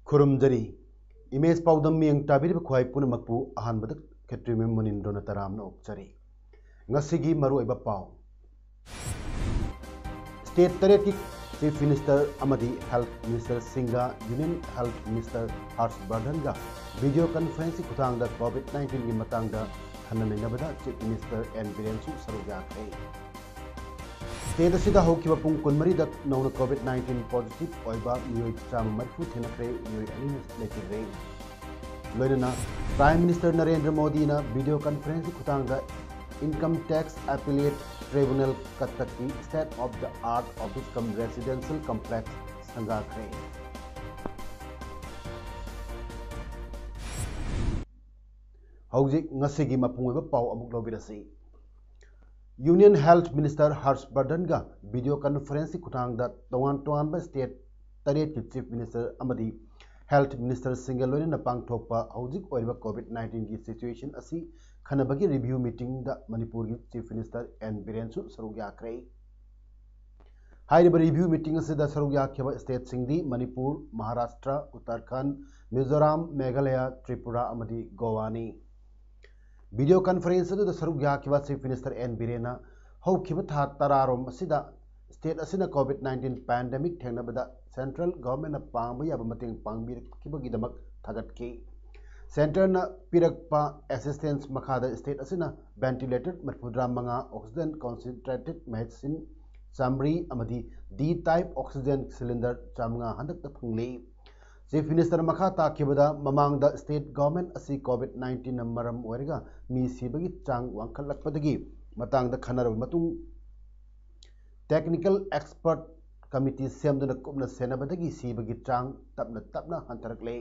खुरुमजरी image पाउदम मियंग ताबिरिब ख्वाई पुनमकपु अहानबद खेत्रिमेम मुनिंद्रोना तरामना ओक्चरी ngasiगी मरुओइबा पाउ स्टेट तरेटी चीफ मिनिस्टर अमदी हेल्थ मिनिस्टर सिंगा यूनियन हेल्थ मिनिस्टर हर्षवर्धन गा वीडियो कॉन्फ्रेंस खुतांगदा कोविड-19 की मतंगदा खननैनबदा चीफ मिनिस्टर एन बिरेन सरुक याखै स्टेट असिदा होकिबा पुंग कुनमरी द नौना कोविड-19 पॉजिटिव ओइबा मियोय चाम मरफु थेनक्रे मियोय अनिन लेकिरे लोइना प्राइम मिनिस्टर नरेंद्र मोदी ना वीडियो कॉन्फ्रेंस खुतांगदा इनकम टैक्स एपीलेट ट्रिब्यूनल कत्तकी state of the art office cum residential complex संगाखरे हौजिक ngasiगी मपुंगबा पाउ अमुक लोबिरसी यूनियन हेल्थ मिनिस्टर हर्षवर्धन का वीडियो कॉन्फ्रेंस खुतांगदा तोवान स्टेट तरेट की चीफ मिनिस्टर अमदी हेल्थ मिनिस्टर सिंगल लोइना पांगथोकपा हौजिक ओइबा कोविड-19 की सिचुएशन असी खनबगी रिव्यू मीटिंग दा मणिपुर की चीफ मिनिस्टर एन बिरेन सरुक याखरे हाइरिबा रिव्यू मीटिंग असिदा सरुक याखिबा स्टेट सिंगदी मणिपुर महाराष्ट्र उत्तराखंड मिजोरम मेघालय त्रिपुरा अमदी गोवानी वीडियो कॉन्फ्रेंस अदुदा सरुक याखिबा चीफ मिनिस्टर एन बिरेना हौखिबा था तरारोम असिदा स्टेट असिना कोविड-19 पैंडेमिक थेंगनबदा सेंट्रल गवर्नमेंट पांगबा याबा मतेंग पांगबिरखिबगिदमक थागतकी सेंटर पिरक्पा असिस्टेंस मखादा स्टेट असिना वेंटिलेटर 35 ऑक्सीजन कॉन्सेंट्रेटेड मेडिसिन चामरी अमदी डी टाइप ऑक्सीजन सिलेंडर 4 हंदक फंगली चीफ मिनिस्टर मखा ताकिबदा ममांग द स्टेट गवर्नमेंट असी कोविड-19 मरम ओरगा मी सिबगी चांग वांखलकपदगी मतंग द खनरब मतुंग टेक्निकल एक्सपर्ट कमिटी सेमदुना कुपना सेनबदगी सिबगी चांग तपना हंतरकले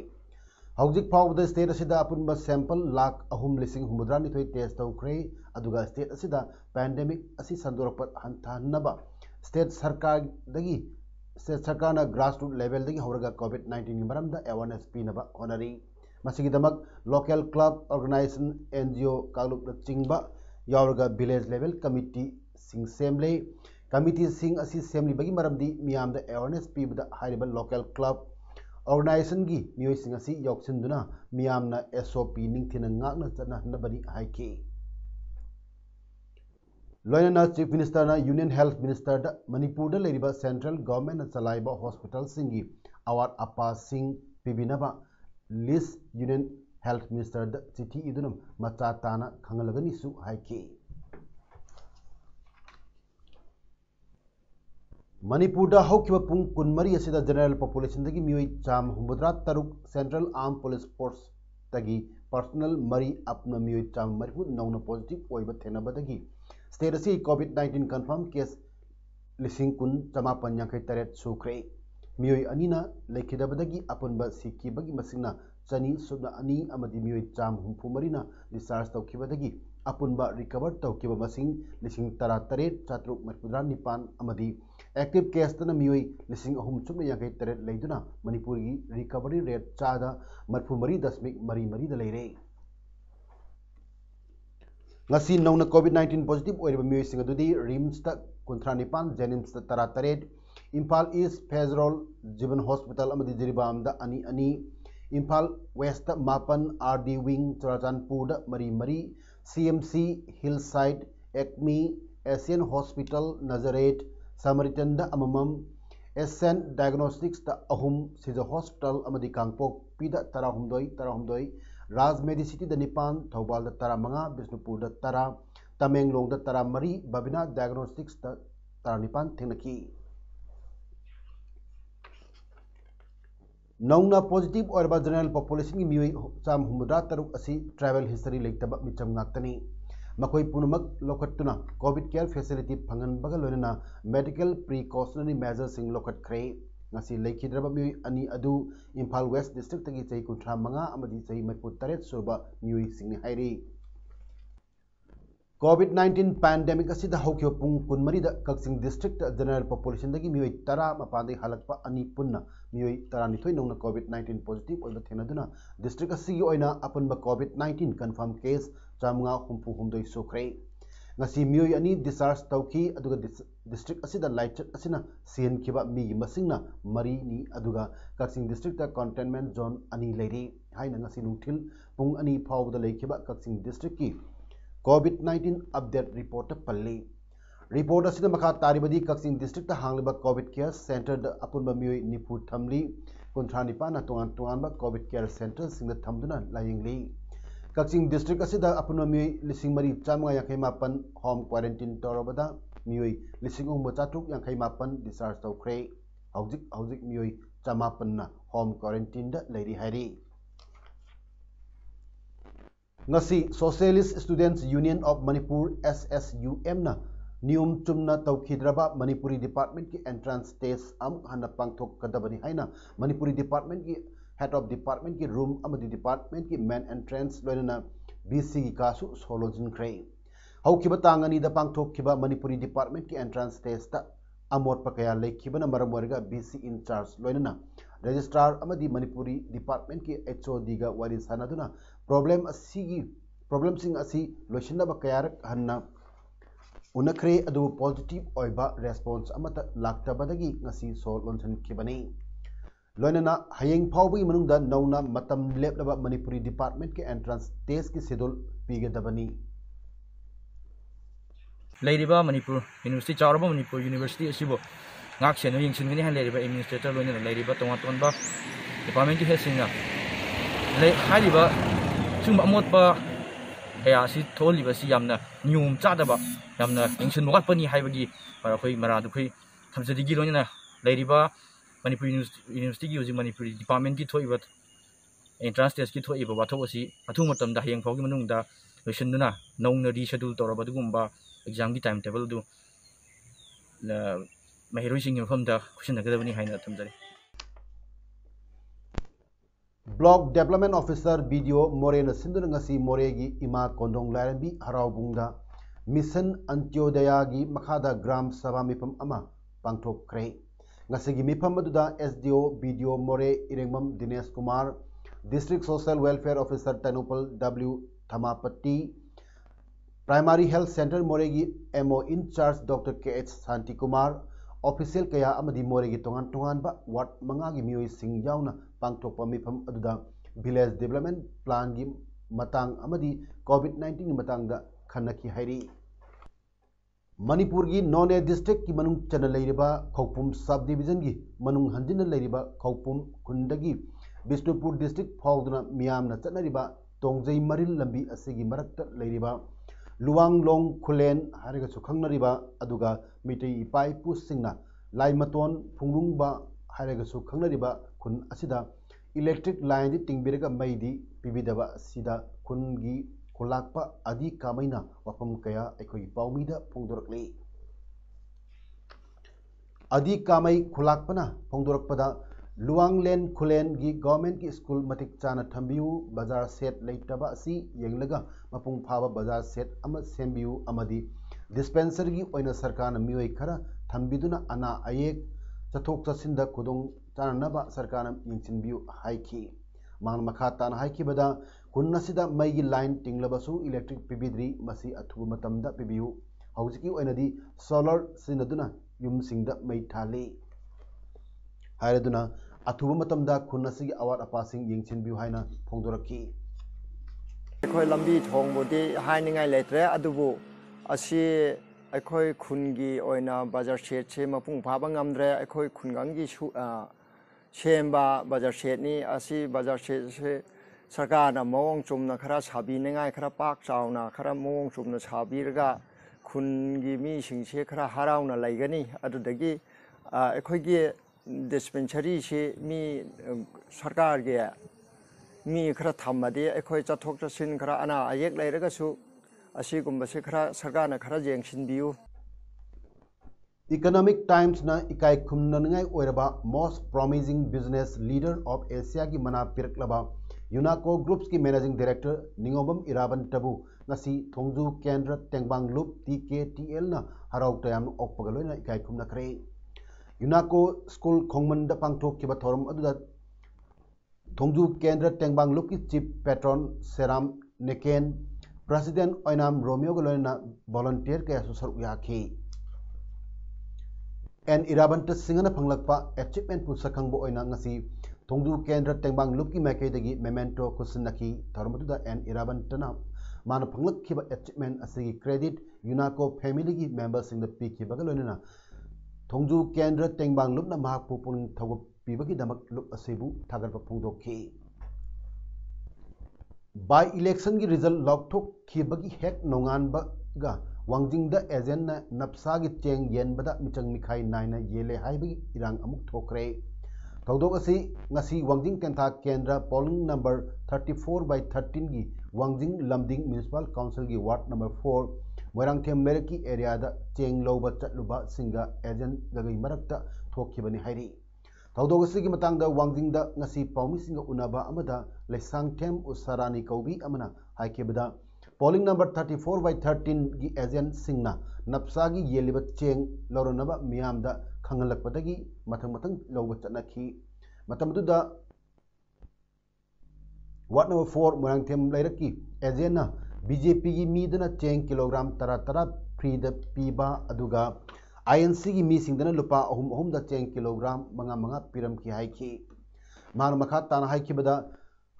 हौजिक फावद स्टेट असिदा अपुनबा सैंपल लाख 3,932 टेस्ट तौखरे अदुगा स्टेट असिदा पैंडेमिक असी संदोरप हंथानबा स्टेट सरकार दगी स्टेट सरकार ग्रासरूट लेवल दगी होरगा कोविड-19 की मरमदा अवेयरनेस पीनबा होनरी मसिगिदमक लोकल क्लब ऑर्गेनाइजेशन एनजीओ कालुक चिंगबा यावरगा विलेज लेवल कमिटी सिंग सेमले कमिटी सिंग असी सेमली बगी मरमदी मियामदा अवेयरनेस पीबदा हाइरिबा लोकल क्लब ऑर्गेनाइजेशन की मियोय सिंग असी यौक्सिनदुना मियामना एसओपी निंगथिना ngakna चनहनबनी हाइके लोइना chief minister union health minister Manipur लेरिबा सेंट्रल गवर्नमेंट चलाइबा हॉस्पिटल सिंगी अवार्ड अपा सिंह पिबिनबा लिस्ट यूनियन हेल्थ मिनिस्टर चिठी इदुनम मचा ताना खंगलगनिसु हाइके मणिपुर हौकिबा पुंग कुनमरी असिदा जनरल पॉपुलेशन दगी मियोय चाम 83 सेंट्रल आर्म पुलिस फोर्स तगी पर्सनल मरी अपना मियोय चाम मरफु नौना पॉजिटिव ओइबा थेनबदगी स्टेट असी कोविड-19 कंफर्म केस 19,958 सूख्रे मियोय अनिना लेखिदबदगी अपुनबा सिक्कीबगी मसिंगना चनी सुबना अनी अमदी मियोय चाम हुंफु मरीना डिस्चार्ज तौखिबदगी अपुनबा रिकवर तौखिबा मसिंग 13,739 अमदी एक्टिव केस तना मियोय 3,358 लेदुना मणिपुर की रिकवरी रेट चादा 34.33 दा लेरे ngasi नौना कोविड-19 पॉजिटिव ओइरबा मियोयसिंग अदुदी रिम्स ता 59 जेनिम्स ता 38 इंफाल ईस्ट फेजरल जीवन हॉस्पिटल अमदी जिरिबाम दा अनि इंफाल वेस्ट ता 9 आरडी विंग चुराचानपुर दा मरी सीएमसी हिल साइड एक्मी एशियन हॉस्पिटल नजरेट समरिटन दा अममम एसेंट डायग्नोस्टिक्स दा अहुम सिजा हॉस्पिटल अमदी कांगपोक पीदा 13 राज मेडिसिटी द निपान थौबाल द 15 बिष्णुपुर द 10 तमेंगलोंग द 13 बबिना डायग्नोस्टिक्स द 19 थेनकी नौना पॉजिटिव और जनरल पॉपुलेशन की मियोय चाम 63 असी ट्रैवल हिस्ट्री लेतब मिचम नाक्तनी मकोई पुनमक लोकटुना कोविड केयर फैसिलिटी फंगन बगल लोनना मेडिकल प्रिकॉशनरी मेजर्स सिंग लोकट खरे ngasi leikhidraba mioi ani adu Imphal West District tagi chai 35 amadi chai 38 suba mioi singni hairi COVID-19 pandemic asida hokyo pung kunmari da Kaksing District general population dagi mioi tara mapandai halakpa ani punna mioi tara nithoi nongna COVID-19 positive oiba thenaduna district asigi oina apunba COVID-19 confirm case chamnga humpu humdoi sukhrei ngasi mioi ani discharge tauki aduga district asida laichat asina sen khiba mi masingna mari ni aduga Kaksing District ta containment zone ani leiri haina ngasi nungthil pung ani phawda leikhiba Kaksing District ki COVID-19 update report palli report asida makha taribadi Kaksing District ta hangliba COVID care center da apunba mioi nipu thamli kunthanipa na tongan ba COVID care center singda thamduna layingli Kaksing District asida apunba mioi lising mari chamnga yakai mapan home quarantine torobada mioi lising ong chatuk yakai mapan discharge tawkhre hauzik mioi chamapan na home quarantine da leiri hari ngasi Socialist Students Union of Manipur SSUM na niyum chumna tawkhidraba Manipuri Department ki entrance test hana pangthok kadabani haina Manipuri Department ki head of department ki room amadi department ki main entrance loina BC ki kasu solojin khrei haukiba tangani da pangthok kiba Manipuri Department ki entrance test ta amot pakaya lekhiba na maram warga BC in charge loina registrar amadi Manipuri Department ki HOD ga wari sanaduna problem sing asi loishinna ba kayarak hanna unakre adu positive oiba response amata laktabadagi ngasi sol lonsan kibani loinana hayeng phawbi manungda nauna matam leplaba Manipuri Department ke entrance test ki schedule pigadabani leiriba Manipur University Chauraba Manipur University asibo ngak seno yingsin gani han leiriba administrator loinana leiriba tonga department ki hesinga le haliba sum amot ba kaya si tholiba si yamna nyum chadaba yamna yingsin mogat pani haibagi para khoi maradu khoi thamjadigi loina leiriba Manipur University ki using Manipur Department ki thoiba entrance test ki thoiba watho asi athu matam da hayeng phawgi manung da loisinduna nongna reschedule toraba dugumba exam ki timetable du mahiroi sing yofam da question nagadabani haina thamjari Block Development Officer Video Morena Sinduna ngasi Moregi Ima Kondong Larambi Haraubungda Mission Antyodaya gi Makhada Gram Sabha Mipam Ama Pangthok Kre ngasi gi mipam aduda SDO Video More Irengmam Dinesh Kumar District Social Welfare Officer Tanupal W Thamapatti Primary Health Center Moregi MO in charge Dr. KH Santi Kumar official kaya amadi Moregi tongan ba ward mangagi mioi sing yauna pangthokpa mifam aduda village development plan gi matang amadi COVID-19 gi matang da khanaki hairi Manipur gi None district ki manung chana leiriba Khawpum sub division gi manung hanjina leiriba Khawpum khundagi Bishnupur district phawduna miyamna chanariba Tongjai Maril lambi asigi marakta leiriba Luang Long Kulen hariga sukhangnariba aduga mitei ipai pusingna laimaton phunglungba hariga sukhangnariba khun asida electric line di tingbiraga maidi pibidaba sida khungi khulakpa adi kamaina wapam kaya ekhoi paumida phongdorakli adi kamai khulakpana phongdorakpada Luang Len Kulen gi government ki school matik chana thambiu bazar set leitaba asi yenglaga mapung phaba bazar set ama sembiu amadi dispensary gi oina sarkana mioi khara thambiduna ana ayek chathok chasinda khudong chananaba sarkana yingchinbiu haiki mang makha tan haiki bada kunnasida mai gi line tinglabasu electric pibidri masi athu matamda pibiu hawjiki oinadi solar sinaduna yumsingda mai thali haiduna athuba matamda khunasigi awat apasing yingchinbiu haina phongdoraki akhoi lambi thongbodi hainingai letre adubu asi akhoi khungi oina bazar set che mapung phaba ngamdre akhoi khungangi semba bazar set ni asi bazar set se sarkana mawong chumna khara sabi ningai khara pak chauna khara mawong chumna sabirga khungi mi singse khara harauna laigani adudagi akhoi gi dispensary se mi sarkar ge mi khara thamadi akhoi chathok chasin khara ana ayek lairaga su asi gumba se khara sarkana khara jengsin biu Economic Times na ikai khumnangai oiraba most promising business leader of Asia ki mana piraklaba UNACO Groups ki managing director Ningobam Iraban Tabu ngasi Thongju Kendra Tengbang Loop TKTL na harau tayam okpagaloi na ikai khumna kare UNACO School Khongman da pangthok ki bathorum aduda Thongju Kendra Tengbang Loop ki chief patron Seram Neken President Oinam Romeo galoi na volunteer kaya susar uyaki and Irabanta Singana Panglakpa achievement pusakangbo oina ngasi Thongju Kendra Tengbang Loop ki makai dagi memento kusinaki tharmatuda and Irabantana mana panglak kiba achievement asigi credit UNACO family ki members in the peak bagalonina Thongju Kendra Tengbang Loop na mahak pupuning thawap pibagi damak loop asibu thagarpa phongdokhi by election ki result lokthok khibagi hek nongan baga Wangjing da agent na napsagi cheng yen bada michang mikhai naina yele haibi irang amuk thokre tawdok asi ngasi Wangjing Tentha Kendra polling number 34/13 gi Wangjing Lamding Municipal Council gi ward number 4 Moirangthem Meraki area da cheng loba chatluba singa agent gagai marakta thokhibani hairi tawdok asi gi matang da Wangjing da ngasi paumi singa unaba amada Lesangthem Usarani Kaubi amana haikebada polling number 34/13 gi agent singna napsagi yeliba cheng loronaba miyamda khangalakpadagi mathang loba chanakhi matamduda ward number 4 Moirangthem lairaki agent na BJP gi midana cheng kilogram tara free da piba aduga INC gi mi singdana lupa ahum da cheng kilogram manga piram ki haiki man makha tan haiki bada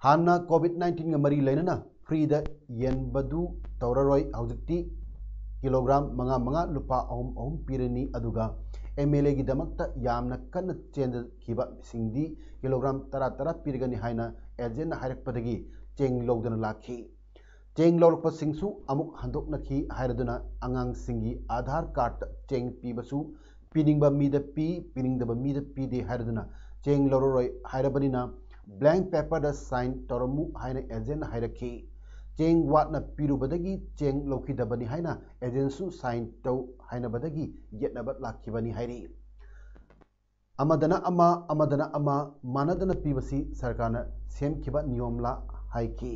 hanna COVID-19 ga mari lainana free da yen badu tauraroi haujikti kilogram manga lupa ahum pirani aduga MLA gi damakta yamna kan change khiba singdi kilogram tara pirgani haina agent hairakpadagi cheng logdana lakhi cheng lorpa singsu amuk handok nakhi hairaduna angang singi Aadhaar card cheng pibasu piningba mida piningdaba mida de hairaduna cheng loroi hairabanina blank paper da sign toromu haina agent hairakhi cheng wat na pirubadagi cheng lokhidabani haina agent su sign tau haina badagi yetnaba lakhibani hairi amadana ama manadana pibasi sarkarna semkhiba niyomla haiki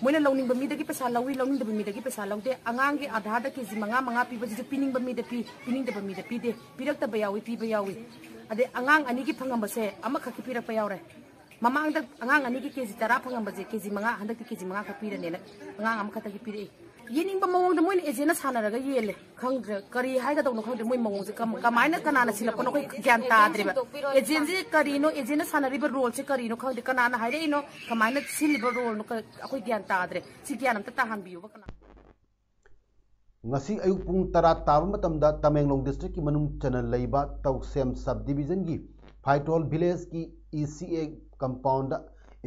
moina lawning ba mi dagi pesa lawi lawning da mi dagi pesa lawde angang gi Aadhaar da kg manga piba ji pining ba mi da pining da ba mi da pi de pirak ta bayawi pi bayawi ade angang ani gi phangam ba se ama khaki pirak bayawre mamang da angang ani ki kg tara phangam ba je kg manga handak kg manga ka pira ne angang am khata gi pire yening ba mawong da moina ejena sana raga yele khangre kari hai ga dong no khangde moi mawong je kamaina kanana silap no koi gyan ta adre ba ejen je kari no ejena sana riba role se kari no khangde kanana hai re no kamaina silba role no akoi gyan ta adre si gyan am ta han biu ba kana ngasi ayuk pung tara tabu matamda Tamenglong district ki manung channel leiba Tauksem subdivision gi Phaitol village ki ECA compound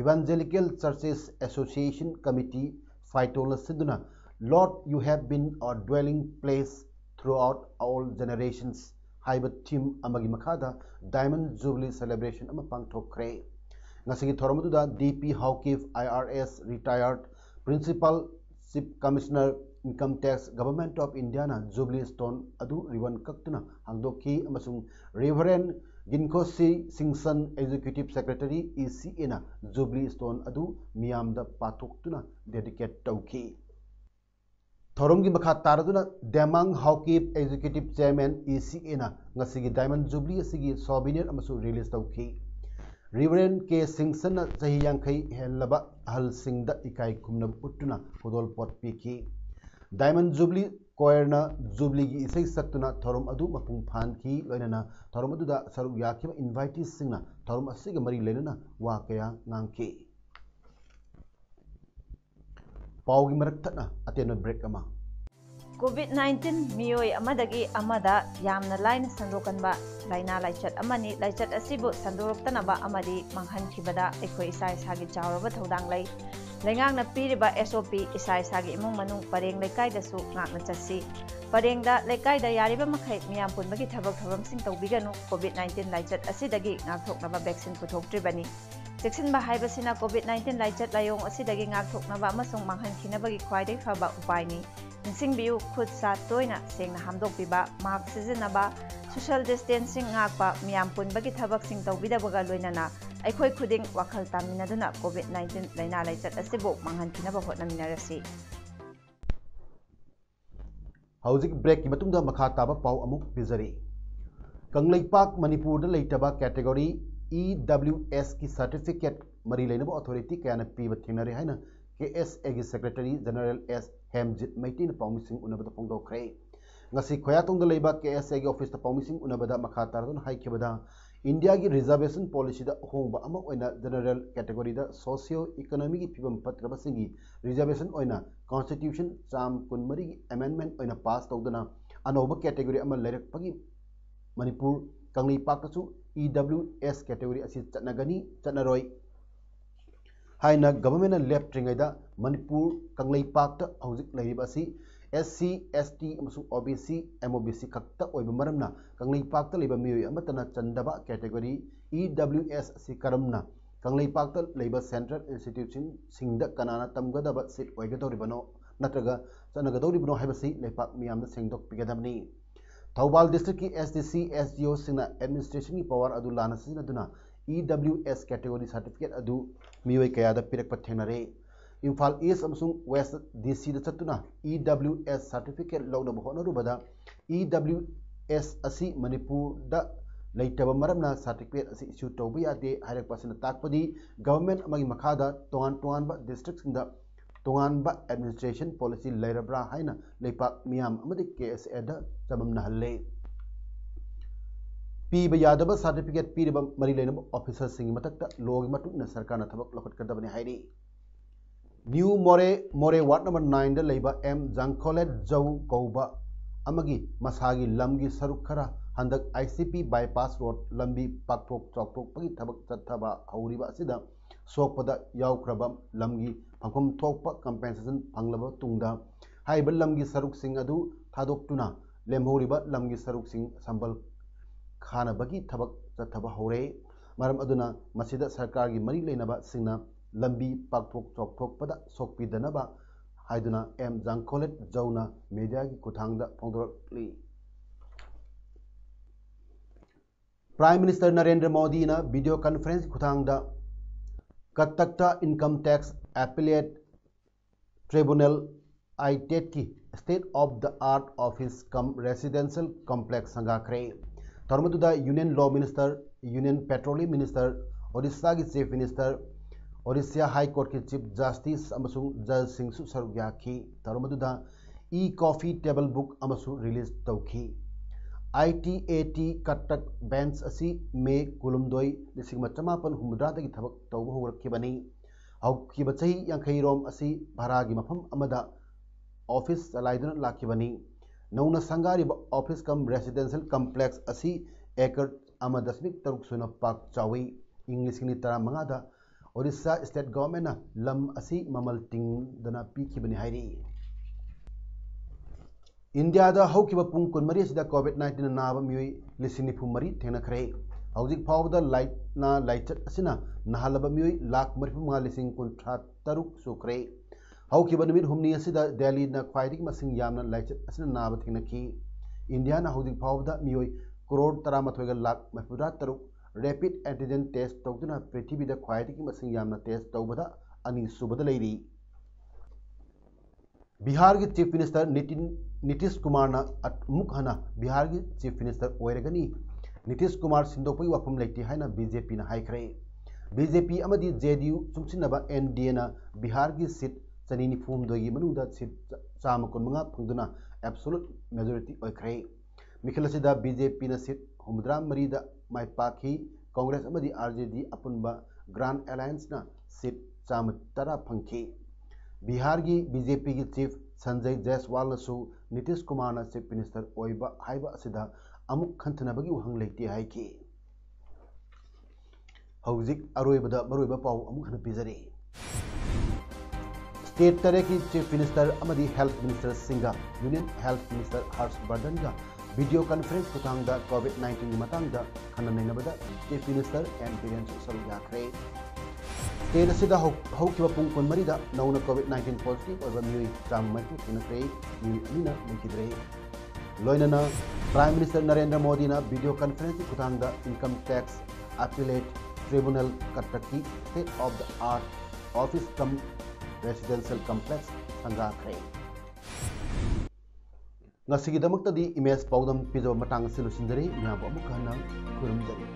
Evangelical Churches Association Committee Phaitol siduna Lord you have been our dwelling place throughout all generations haiba team amagi makhada Diamond Jubilee celebration ama pangthokre ngasi gi thoromudu da DP Hawkif IRS retired Principal Chief Commissioner Income Tax Government of India na Jubilee Stone adu ribbon kaktuna hangdokhi amasung Reverend Ginkosi Singson Executive Secretary ECA na Jubilee Stone adu miyamda pathoktuna dedicate tawki Thoromgi makha taraduna Demang Hawkip Executive Chairman ECA na ngasigi Diamond Jubilee asigi souvenir amasu release tawki Reverend K Singson na sahi yankai helaba ahal singda ikai kumna uttuna hodol pot piki Diamond Jubilee choir na Jubilee gi isai saktuna thorom adu mapung phan ki loinana thorom adu da saruk yakhiba invitees singna thorom asiga mari lenana wa kaya ngangki paugi marakthana ateno break ama COVID-19 miyoi amadagi amada yamna laina sandokanba laina laichat amani laichat asibu sandoroktanaba amadi manghankhibada ekoi isai sagi chawraba thodang lai lengang na piriba SOP isai sagi imung manung pareng lekai da su ngakna chasi pareng da lekai da yariba makhai miyam punbagi thabak thabam sing tawbiganu COVID-19 laichat asidagi ngakthoknaba vaccine puthoktribani Seksinba haibasina COVID-19 laichat layong asidagi ngakthoknaba amasung manghankinabagi khwaidai phaba upaini निसिंबियु खुद सा तोइना सेंगना हामदोकपिबा mask सिजनबा social distancing ngakpa miyam punbagi thabak sing tawbidabga loinana aikhoi khuding wakhal taminaduna COVID-19 laina laichat asibu manghankinaba hotnaminarasi हौजिक break की मतुंग दा मखा ताबा पाव अमुक पिजरी कंगलैपाक मणिपुर दा लेटबा कैटेगरी EWS की सर्टिफिकेट मरी लेनबो अथॉरिटी कयाना पीब थेंगनरे हाइना KSA की secretary general S हेमजित मैतीन पाउमिसिंग उनबदा फोंगदोखरे ngasi khoyatong da leiba KSA की ऑफिस दा पाउमिसिंग उनबदा मखा तारदन हाइखिबदा इंडिया की रिजर्वेशन पॉलिसी दा होंबा अमा ओइना जनरल कैटेगरी दा सोशियो इकोनॉमी की फिबम पत्रबसिंगी रिजर्वेशन ओइना कॉन्स्टिट्यूशन चाम कुनमरी की अमेंडमेंट ओइना पास तौदना अनोबा कैटेगरी अमा लेरकपगी मणिपुर कंगलैपाकसु EWS कैटेगरी असि चटनगनी चटनरोय हाइना गवर्नमेंट लेफ्ट्रिंगैदा मणिपुर कंगलैपाक हौजिक लैरिबासी SC ST अमसुंग OBC MOBC खक्ता ओइबा मरमना कंगलैपाकता लेबा मियोय अमतना चंदबा कैटेगरी EWS असि करमना कंगलैपाकता लेबा सेंट्रल इंस्टीट्यूशन सिंगदा कनाना तमगदबा सीट ओइगदौरिबनो नत्रगा चनगदौरिबनो हाइबसी लेपाक मियामदा सेंगदोक पिगदबनी थौबाल डिस्ट्रिक्ट की SDC SDO सिंगना एडमिनिस्ट्रेशन की पावर अदु लाना सिनदुना EWS कैटेगरी सर्टिफिकेट अदु मियोय कयादा पिरक पथेनरे इम्फाल ईस्ट अमसुंग वेस्ट DC दा चतुना EWS सर्टिफिकेट लौनब होनरुबदा EWS असि मणिपुर दा लेटब मरमना सर्टिफिकेट असि इश्यू तौबा यादे हाइरकपासिना ताकपदी गवर्नमेंट अमगी मखादा तोंगान डिस्ट्रिक्ट सिंगदा तोंगानबा एडमिनिस्ट्रेशन पॉलिसी लेरब्रा हाइना लेपाक मियाम अमदी KSA दा चममना हल्ले पीब यादब सर्टिफिकेट पीरब मरी लेनब ऑफिसर सिंग मतकता लोग मतुना सरकार ना थबक लखटकदबने हाइरी न्यू मोरे वार्ड नंबर 9 दा लेबा M जंगखोलेट जौ कौबा अमगी मसागी लमगी सरुक खरा हंदक ICP बाईपास रोड लंबी पाकथोक चौकथोक पगी थबक चथबा हौरिबा असिदा सोकपदा यावख्रबा लमगी फंगफम थोकपा कंपेंसेशन फंगलब तुंगदा हाइब लमगी सरुक सिंग अदु थादोक्तुना लेमहौरिबा लमगी सरुक सिंग संबल खानबगी थबक चथबा हौरे मरम अदुना मसिदा सरकार की मरी लेनबा सिंगना लंबी पाकथोक चौकथोकपदा सोकपीदनबा हाइदुना M जंगखोलेट जौना मीडिया की खुथांगदा फोंदोरकली प्राइम मिनिस्टर नरेंद्र मोदी ना वीडियो कॉन्फ्रेंस खुथांगदा कत्तकता income tax appellate tribunal ITET की state of the art office cum residential complex संगाखरे धर्मदुदा union law minister union petroleum minister Odisha की chief minister Odisha high court की चीफ जस्टिस अमसुंग जज सिंह सरुक याखी धर्मदुदा कॉफी टेबल बुक अमसु रिलीज तौखी ITAT कटक बेंच असी मे कुलुमदोई लिसिंग मचमापन हुमद्रादगी थबक तौब होरखिबनी हौखिब चही यांखैरोम असी भारागी मफम अमदा ऑफिस चलाइदुना लाखिबनी नौना संगारिब ऑफिस कम रेसिडेंशियल कॉम्प्लेक्स असी एकड़ 1.3 सुना पाक चावी इंग्लिश नि 15 ओडिशा स्टेट गवर्नमेंट लम असी ममल तिंगदना पीखिबनी हाइरी इंडिया दा हौखिब पुंग 13 सिदा COVID-19 नाब मियोय लिसिंग 94 थेंगनखरे हौजिक फावदा लाइटना लाइचट असिना नहालब मियोय लाख 35,000 सुखरे हौखिब निमित हुमनी असिदा दिल्ली ना ख्वाइदिक मसिंग यामना लाइचट असिना नाब थेंगनखी इंडिया ना हौजिक फावदा मियोय crore 13 lakh 43 rapid antigen test तौदुना पृथ्वीदा ख्वाइदिक मसिंग यामना टेस्ट तौबदा अनि सुबदा लेरी बिहार की चीफ मिनिस्टर नीतीश कुमार ना अमुक हना बिहार की चीफ मिनिस्टर ओइरगनी नीतीश कुमार सिंदोपई वफम लेती हाइना BJP ना हाइखरे BJP अमदी JDU सुमसिनबा NDA ना बिहार की सीट 94 की मनुदा सीट 115 फंगदुना एब्सोल्यूट मेजॉरिटी ओइखरे मिखलसिदा BJP ना सीट 63 दा माइपाखी कांग्रेस अमदी RJD अपुनबा ग्रांड अलायंस ना सीट 10 फंखी बिहार की BJP की चीफ संजय जायसवाल नसु नीतीश कुमार ना चीफ मिनिस्टर ओइबा हाइबा असिदा अमुक खंथनबगी वहंग लेती हाइकी हौजिक अरोइबदा मरोइबा पाउ अमुक हन पिजरे स्टेट तरह की चीफ मिनिस्टर अमदी हेल्थ मिनिस्टर सिंगा यूनियन हेल्थ मिनिस्टर हर्षवर्धन का वीडियो कॉन्फ्रेंस खुतांगदा COVID-19 की मतंगदा खननैनबदा चीफ मिनिस्टर एन बीरेन सरुक याखरे स्टेट असिदा हौकिबा पुंग कुनमरीदा नौना कोविड-19 पॉजिटिव और मियोई चाममैतु थिनक्रे मियोई अनिना मुखिद्रे लोइनना प्राइम मिनिस्टर नरेंद्र मोदी ना वीडियो कॉन्फ्रेंस खुदांगदा इनकम टैक्स अपीलेट ट्रिब्यूनल कटकी state of the art office cum residential complex संगाखरे ngasigidamakta di imes paudam pijo matang silusinjari miyam amuka nang kurumjari